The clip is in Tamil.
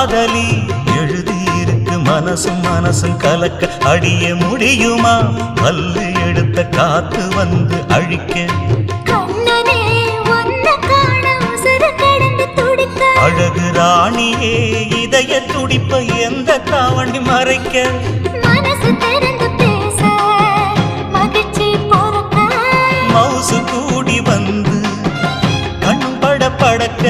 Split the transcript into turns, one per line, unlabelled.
காதலி எழுதியிருக்கு மனசும் மனசும் கலக்க அடிய முடியுமா பல்லு எடுத்த காத்து வந்து அழிக்க அழகு ராணியே இதய துடிப்ப எந்த தாவணி மறைக்க
மனசு திறந்து பேச மகிழ்ச்சி பொறுக்க
மவுசு கூடி வந்து கண் பட படக்க